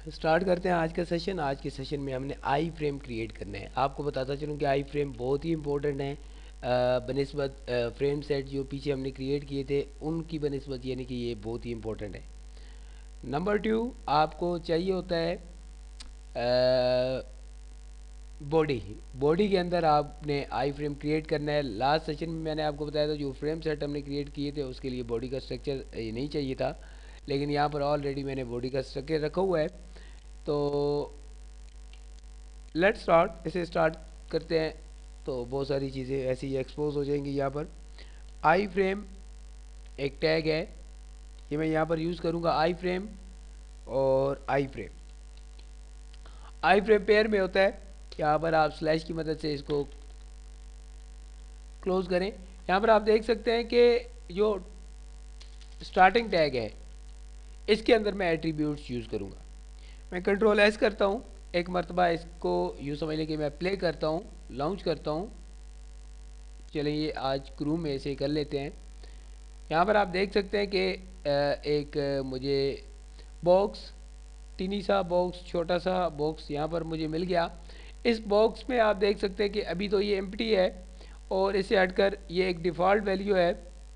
Start करते हैं आज का सेशन। आज के सेशन में हमने आई फ्रेम क्रिएट करना है। आपको बताता चलूँ कि आई फ्रेम बहुत ही इंपॉर्टेंट है बनिस्बत फ्रेम सेट जो पीछे हमने क्रिएट किए थे उनकी बनिस्बत, यानी कि ये बहुत ही इंपॉर्टेंट है। नंबर 2, आपको चाहिए होता है बॉडी। बॉडी के अंदर आपने आई फ्रेम क्रिएट करना है। लास्ट सेशन में मैंने आपको बताया था जो फ्रेम सेट हमने क्रिएट किए थे उसके लिए बॉडी का स्ट्रक्चर नहीं चाहिए था, लेकिन यहाँ पर ऑलरेडी मैंने बॉडी का स्ट्रक्चर रखा हुआ है। तो लेट्स स्टार्ट, इसे स्टार्ट करते हैं। तो बहुत सारी चीज़ें ऐसी एक्सपोज हो जाएंगी। यहाँ पर आई फ्रेम एक टैग है, ये मैं यहाँ पर यूज़ करूँगा आई फ्रेम और आई फ्रेम। आई फ्रेम पेयर में होता है। यहाँ पर आप स्लैश की मदद से इसको क्लोज करें। यहाँ पर आप देख सकते हैं कि जो स्टार्टिंग टैग है इसके अंदर मैं एट्रीब्यूट्स यूज़ करूँगा। मैं कंट्रोल एस करता हूँ, एक मरतबा इसको यूँ समझ लें कि मैं प्ले करता हूँ, लॉन्च करता हूँ। चलिए आज क्रू में इसे कर लेते हैं। यहाँ पर आप देख सकते हैं कि एक मुझे बॉक्स, टीनी सा बॉक्स, छोटा सा बॉक्स यहाँ पर मुझे मिल गया। इस बॉक्स में आप देख सकते हैं कि अभी तो ये एम्प्टी है और इसे हटकर ये एक डिफ़ॉल्ट वैल्यू है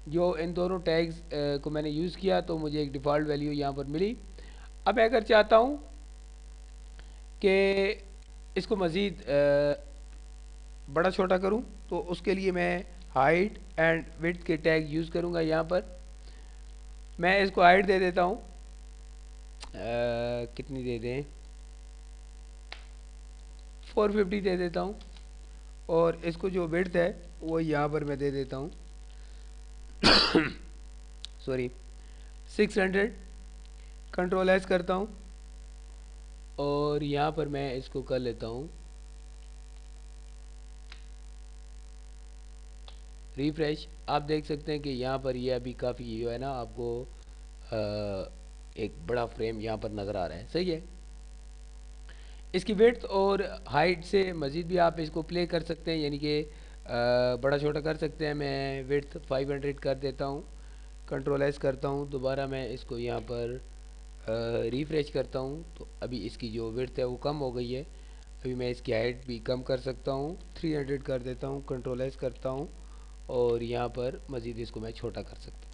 जो इन दोनों टैग्स को मैंने यूज़ किया तो मुझे एक डिफ़ॉल्ट वैल्यू यहाँ पर मिली। अब मैं अगर चाहता हूँ कि इसको मज़ीद बड़ा छोटा करूं तो उसके लिए मैं हाइट एंड विड्थ के टैग यूज़ करूंगा। यहाँ पर मैं इसको हाइट दे देता हूं, कितनी दे दें, 450 दे देता हूं। और इसको जो विड्थ है वो यहाँ पर मैं दे देता हूं सॉरी 600। कंट्रोल एस करता हूं और यहाँ पर मैं इसको कर लेता हूँ रिफ्रेश। आप देख सकते हैं कि यहाँ पर ये अभी काफ़ी जो है ना आपको एक बड़ा फ्रेम यहाँ पर नज़र आ रहा है। सही है। इसकी विड्थ और हाइट से मज़ीद भी आप इसको प्ले कर सकते हैं, यानी कि बड़ा छोटा कर सकते हैं। मैं विड्थ 500 कर देता हूँ, कंट्रोल एस करता हूँ, दोबारा मैं इसको यहाँ पर रिफ्रेश करता हूँ तो अभी इसकी जो विड्थ है वो कम हो गई है। अभी मैं इसकी हाइट भी कम कर सकता हूँ, 300 कर देता हूँ, कंट्रोल एस करता हूँ और यहाँ पर मज़ीद इसको मैं छोटा कर सकता हूँ।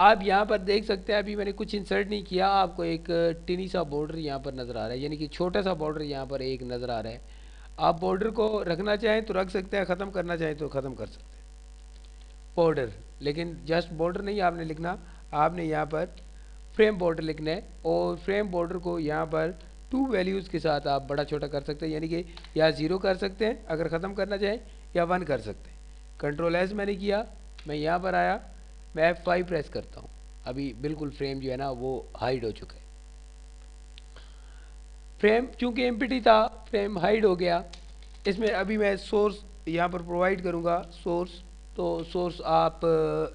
आप यहाँ पर देख सकते हैं अभी मैंने कुछ इंसर्ट नहीं किया, आपको एक टिनी सा बॉर्डर यहाँ पर नज़र आ रहा है, यानी कि छोटा सा बॉर्डर यहाँ पर एक नज़र आ रहा है। आप बॉर्डर को रखना चाहें तो रख सकते हैं, ख़त्म करना चाहें तो ख़त्म कर सकते हैं बॉर्डर। लेकिन जस्ट बॉर्डर नहीं आपने लिखना, आपने यहाँ पर फ्रेम बॉर्डर लिखना है और फ्रेम बॉर्डर को यहाँ पर 2 वैल्यूज़ के साथ आप बड़ा छोटा कर सकते हैं, यानी कि या 0 कर सकते हैं अगर ख़त्म करना चाहें या 1 कर सकते हैं। कंट्रोल एस मैंने किया, मैं यहाँ पर आया, मैं F5 प्रेस करता हूँ। अभी बिल्कुल फ्रेम जो है ना वो हाइड हो चुका है। फ्रेम चूंकि एम्प्टी था, फ्रेम हाइड हो गया। इसमें अभी मैं सोर्स यहाँ पर प्रोवाइड करूँगा, सोर्स। तो सोर्स आप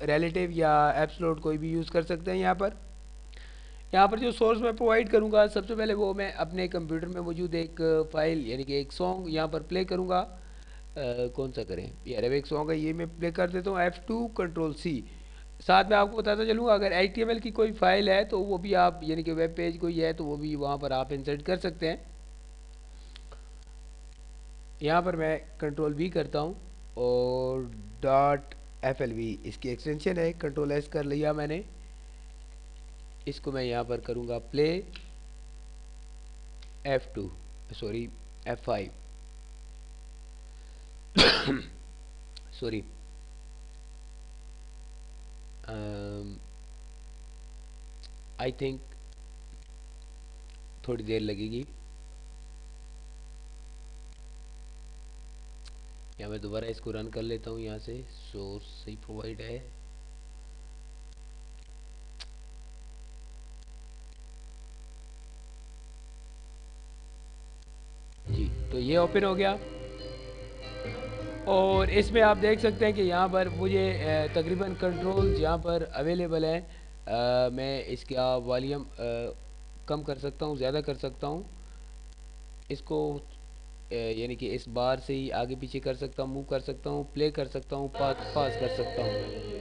रिलेटिव या एब्सोल्यूट कोई भी यूज़ कर सकते हैं। यहाँ पर जो सोर्स मैं प्रोवाइड करूँगा सबसे पहले वो मैं अपने कंप्यूटर में मौजूद एक फ़ाइल यानी कि एक सॉन्ग यहाँ पर प्ले करूँगा। कौन सा करें यार, एक सॉन्ग है ये मैं प्ले कर देता हूँ F2 कंट्रोल C। साथ में आपको बताता चलूँगा अगर HTML की कोई फाइल है तो वो भी आप, यानी कि वेब पेज कोई है तो वो भी वहाँ पर आप इंसर्ट कर सकते हैं। यहाँ पर मैं कंट्रोल V करता हूँ और .flv इसकी एक्सटेंशन है, कंट्रोल S कर लिया मैंने। इसको मैं यहाँ पर करूँगा play F2 sorry F5 sorry I think थोड़ी देर लगेगी। या मैं दोबारा इसको रन कर लेता हूँ, यहाँ से सोर्स सही प्रोवाइड है। जी तो ये ओपन हो गया और इसमें आप देख सकते हैं कि यहाँ पर मुझे तकरीबन कंट्रोल्स यहाँ पर अवेलेबल हैं। मैं इसका वॉल्यूम कम कर सकता हूँ, ज़्यादा कर सकता हूँ इसको, यानी कि इस बार से ही आगे पीछे कर सकता हूँ, मूव कर सकता हूँ, प्ले कर सकता हूँ, पास कर सकता हूँ।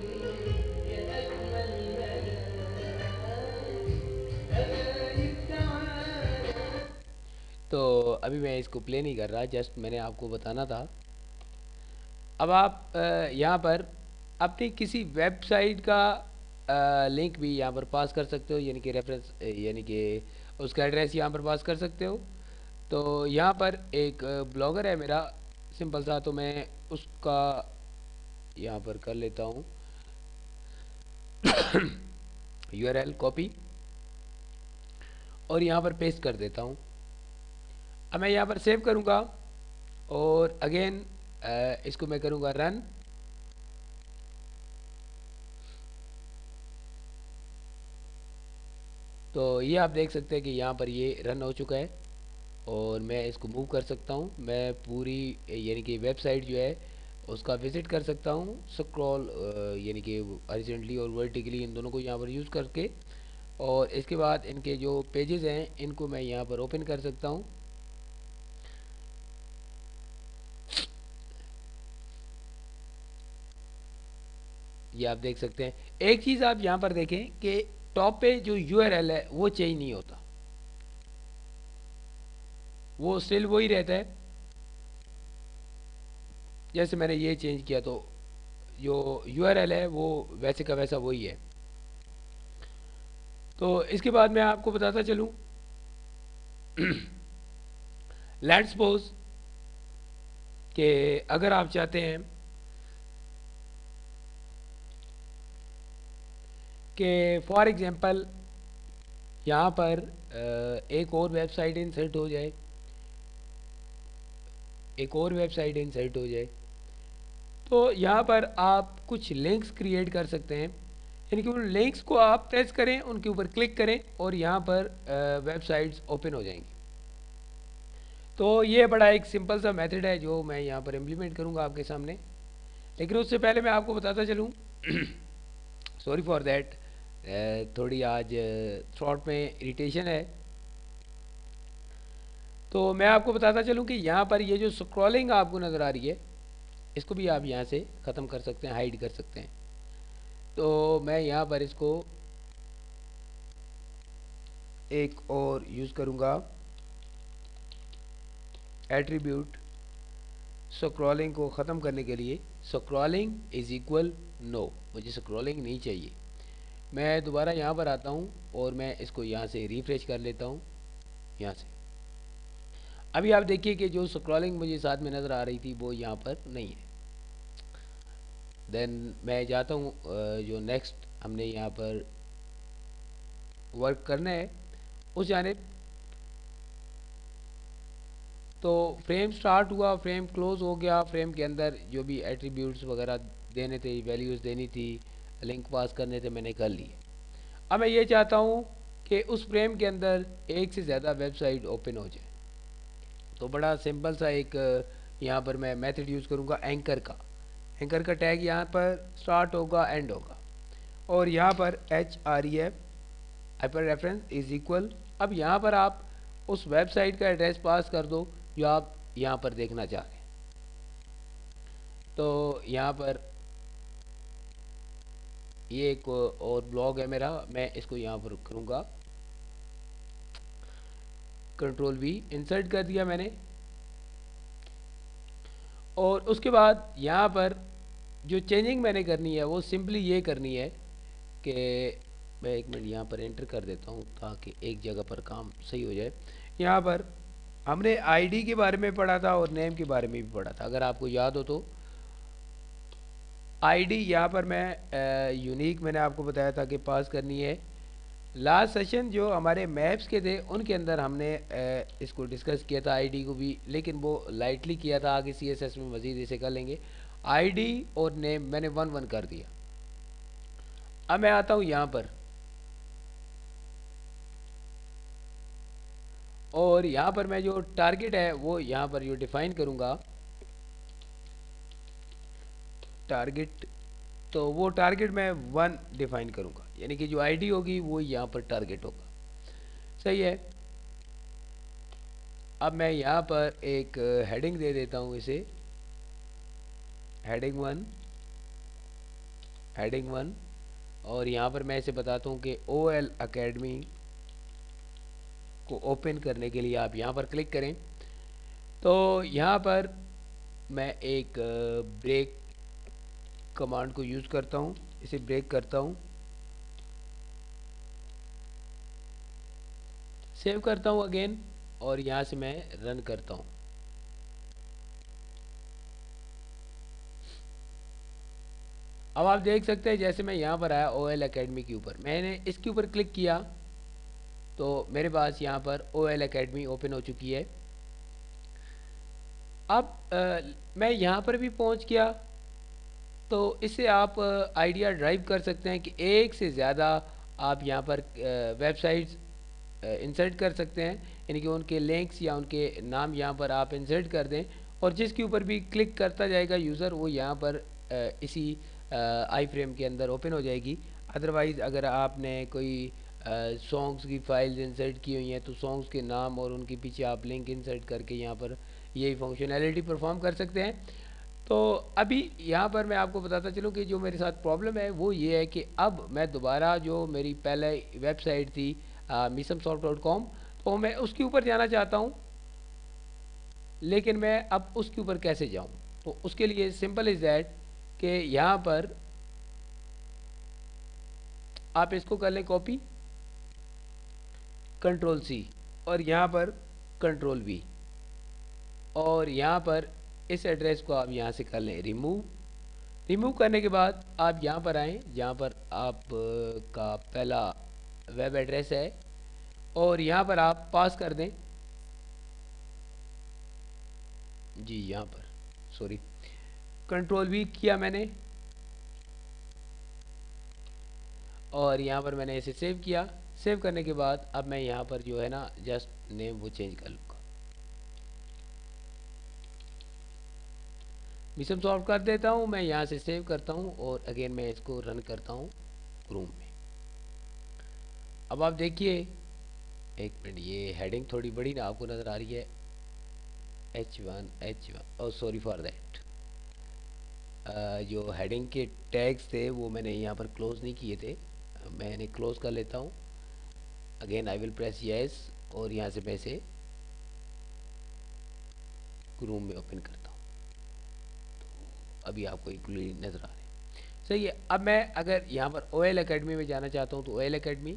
तो अभी मैं इसको प्ले नहीं कर रहा, जस्ट मैंने आपको बताना था। अब आप यहाँ पर अपनी किसी वेबसाइट का लिंक भी यहाँ पर पास कर सकते हो, यानी कि रेफरेंस, यानी कि उसका एड्रेस यहाँ पर पास कर सकते हो। तो यहाँ पर एक ब्लॉगर है मेरा सिंपल सा, तो मैं उसका यहाँ पर कर लेता हूँ यूआरएल कॉपी और यहाँ पर पेस्ट कर देता हूँ। अब मैं यहाँ पर सेव करूँगा और अगेन इसको मैं करूँगा रन। तो ये आप देख सकते हैं कि यहाँ पर ये रन हो चुका है और मैं इसको मूव कर सकता हूँ। मैं पूरी यानी कि वेबसाइट जो है उसका विज़िट कर सकता हूँ, स्क्रॉल यानी कि हॉरिजॉन्टली और वर्टिकली इन दोनों को यहाँ पर यूज़ करके। और इसके बाद इनके जो पेजेस हैं इनको मैं यहाँ पर ओपन कर सकता हूँ। ये आप देख सकते हैं। एक चीज़ आप यहाँ पर देखें कि टॉप पे जो यूआरएल है वो चेंज नहीं होता, वो स्टिल वही रहता है। जैसे मैंने ये चेंज किया तो जो यूआरएल है वो वैसे का वैसा वही है। तो इसके बाद मैं आपको बताता चलूँ लेट्स सपोज कि अगर आप चाहते हैं कि फॉर एग्जांपल यहाँ पर एक और वेबसाइट इंसर्ट हो जाए, एक और वेबसाइट इंसर्ट हो जाए, तो यहाँ पर आप कुछ लिंक्स क्रिएट कर सकते हैं। यानी कि उन लिंक्स को आप प्रेस करें, उनके ऊपर क्लिक करें और यहाँ पर वेबसाइट्स ओपन हो जाएंगी। तो ये बड़ा एक सिंपल सा मेथड है जो मैं यहाँ पर इम्प्लीमेंट करूँगा आपके सामने। लेकिन उससे पहले मैं आपको बताता चलूँ सॉरी फॉर दैट, थोड़ी आज थ्रोट में इरिटेशन है। तो मैं आपको बताता चलूँ कि यहाँ पर ये जो स्क्रॉलिंग आपको नज़र आ रही है इसको भी आप यहाँ से ख़त्म कर सकते हैं, हाइड कर सकते हैं। तो मैं यहाँ पर इसको एक और यूज़ करूँगा एट्रीब्यूट स्क्रॉलिंग को ख़त्म करने के लिए। स्क्रॉलिंग इज़ इक्वल नो, मुझे स्क्रॉलिंग नहीं चाहिए। मैं दोबारा यहाँ पर आता हूँ और मैं इसको यहाँ से रिफ्रेश कर लेता हूँ यहाँ से। अभी आप देखिए कि जो स्क्रॉलिंग मुझे साथ में नज़र आ रही थी वो यहाँ पर नहीं है। देन मैं जाता हूँ जो नेक्स्ट हमने यहाँ पर वर्क करना है उस जानिब। तो फ्रेम स्टार्ट हुआ, फ्रेम क्लोज हो गया, फ्रेम के अंदर जो भी एट्रीब्यूट्स वगैरह देने थे, वैल्यूज़ देनी थी, लिंक पास करने थे, मैंने कर लिए। अब मैं ये चाहता हूँ कि उस फ्रेम के अंदर एक से ज़्यादा वेबसाइट ओपन हो जाए। तो बड़ा सिंपल सा एक यहाँ पर मैं मेथड यूज़ करूँगा एंकर का। एंकर का टैग यहाँ पर स्टार्ट होगा, एंड होगा, और यहाँ पर HREF hyper reference is equal. अब यहाँ पर आप उस वेबसाइट का एड्रेस पास कर दो जो आप यहाँ पर देखना चाह रहे हैं। तो यहाँ पर ये एक और ब्लॉग है मेरा, मैं इसको यहाँ पर करूँगा Ctrl+V, इंसर्ट कर दिया मैंने। और उसके बाद यहाँ पर जो चेंजिंग मैंने करनी है वो सिंपली ये करनी है कि मैं एक मिनट यहाँ पर एंटर कर देता हूँ ताकि एक जगह पर काम सही हो जाए। यहाँ पर हमने आईडी के बारे में पढ़ा था और नेम के बारे में भी पढ़ा था, अगर आपको याद हो तो। आईडी यहाँ पर मैं यूनिक मैंने आपको बताया था कि पास करनी है। लास्ट सेशन जो हमारे मैप्स के थे उनके अंदर हमने इसको डिस्कस किया था आईडी को भी, लेकिन वो लाइटली किया था। आगे CSS में मज़ीद इसे कर लेंगे। आईडी और नेम मैंने 1-1 कर दिया। अब मैं आता हूँ यहाँ पर और यहाँ पर मैं जो टारगेट है वो यहाँ पर जो डिफाइन करूँगा टारगेट, तो वो टारगेट मैं 1 डिफाइन करूँगा, यानी कि जो आईडी होगी वो यहाँ पर टारगेट होगा। सही है। अब मैं यहाँ पर एक हेडिंग दे देता हूँ, इसे हेडिंग 1, और यहाँ पर मैं इसे बताता हूँ कि OL Academy को ओपन करने के लिए आप यहाँ पर क्लिक करें। तो यहाँ पर मैं एक ब्रेक कमांड को यूज़ करता हूँ, इसे ब्रेक करता हूँ, सेव करता हूँ अगेन, और यहाँ से मैं रन करता हूँ। अब आप देख सकते हैं जैसे मैं यहाँ पर आया OL एकेडमी के ऊपर, मैंने इसके ऊपर क्लिक किया तो मेरे पास यहाँ पर OL एकेडमी ओपन हो चुकी है। अब मैं यहाँ पर भी पहुँच गया, तो इससे आप आइडिया ड्राइव कर सकते हैं कि एक से ज़्यादा आप यहाँ पर वेबसाइट्स इंसर्ट कर सकते हैं, यानी कि उनके लिंक्स या उनके नाम यहाँ पर आप इंसर्ट कर दें, और जिसके ऊपर भी क्लिक करता जाएगा यूज़र, वो यहाँ पर इसी आई फ्रेम के अंदर ओपन हो जाएगी। अदरवाइज़ अगर आपने कोई सॉन्ग्स की फाइल्स इंसर्ट की हुई हैं तो सॉन्ग्स के नाम और उनके पीछे आप लिंक इंसर्ट करके यहाँ पर यही फंक्शनैलिटी परफॉर्म कर सकते हैं। तो अभी यहाँ पर मैं आपको बताता चलूँ कि जो मेरे साथ प्रॉब्लम है वो ये है कि अब मैं दोबारा जो मेरी पहले वेबसाइट थी mismsoft.com, तो मैं उसके ऊपर जाना चाहता हूँ, लेकिन मैं अब उसके ऊपर कैसे जाऊँ? तो उसके लिए सिंपल इज़ दैट कि यहाँ पर आप इसको कर लें कॉपी, कंट्रोल C, और यहाँ पर कंट्रोल V, और यहाँ पर इस एड्रेस को आप यहाँ से कर लें रिमूव करने के बाद आप यहाँ पर आएँ जहाँ पर आप का पहला वेब एड्रेस है, और यहाँ पर आप पास कर दें जी, यहाँ पर सॉरी कंट्रोल V किया मैंने, और यहाँ पर मैंने इसे सेव किया। सेव करने के बाद अब मैं यहाँ पर जो है ना जस्ट नेम वो चेंज कर लूँगा, मिशन सॉल्व कर देता हूँ। मैं यहाँ से सेव करता हूँ और अगेन मैं इसको रन करता हूँ क्रोम में। अब आप देखिए, एक मिनट, ये हेडिंग थोड़ी बड़ी ना आपको नज़र आ रही है, H1 oh sorry for that. जो हेडिंग के टैग्स थे वो मैंने यहाँ पर क्लोज नहीं किए थे, मैंने क्लोज कर लेता हूँ। Again I will press yes, और यहाँ से मैं इसे क्रोम में ओपन करता हूँ। तो अभी आपको इक्वली नज़र आ रहे हैं, सही है। अब मैं अगर यहाँ पर OL एकेडमी में जाना चाहता हूँ तो OL एकेडमी,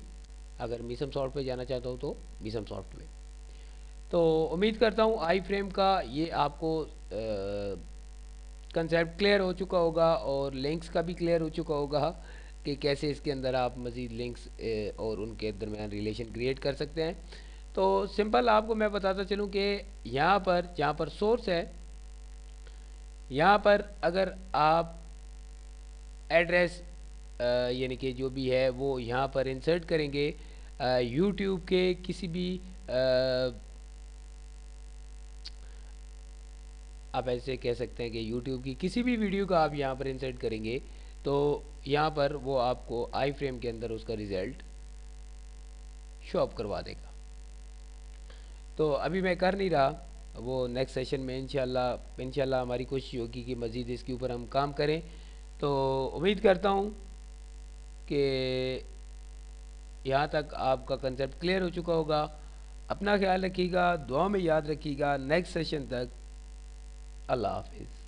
अगर मिसम सॉफ्ट पे जाना चाहता हूँ तो मिसम सॉफ्ट में। तो उम्मीद करता हूँ आई फ्रेम का ये आपको कंसेप्ट क्लियर हो चुका होगा, और लिंक्स का भी क्लियर हो चुका होगा कि कैसे इसके अंदर आप मज़ीद लिंक्स और उनके दरमियान रिलेशन क्रिएट कर सकते हैं। तो सिंपल आपको मैं बताता चलूँ कि यहाँ पर जहाँ पर सोर्स है, यहाँ पर अगर आप एड्रेस यानी कि जो भी है वो यहाँ पर इंसर्ट करेंगे, यूट्यूब के किसी भी आप ऐसे कह सकते हैं कि यूट्यूब की किसी भी वीडियो का आप यहाँ पर इंसर्ट करेंगे तो यहाँ पर वो आपको आई फ्रेम के अंदर उसका रिज़ल्ट शो अप करवा देगा। तो अभी मैं कर नहीं रहा, वो नेक्स्ट सेशन में इंशाल्लाह हमारी कोशिश होगी कि मज़ीद इसके ऊपर हम काम करें। तो उम्मीद करता हूँ कि यहाँ तक आपका कंसेप्ट क्लियर हो चुका होगा। अपना ख्याल रखिएगा, दुआ में याद रखिएगा। नेक्स्ट सेशन तक अल्लाह हाफिज़।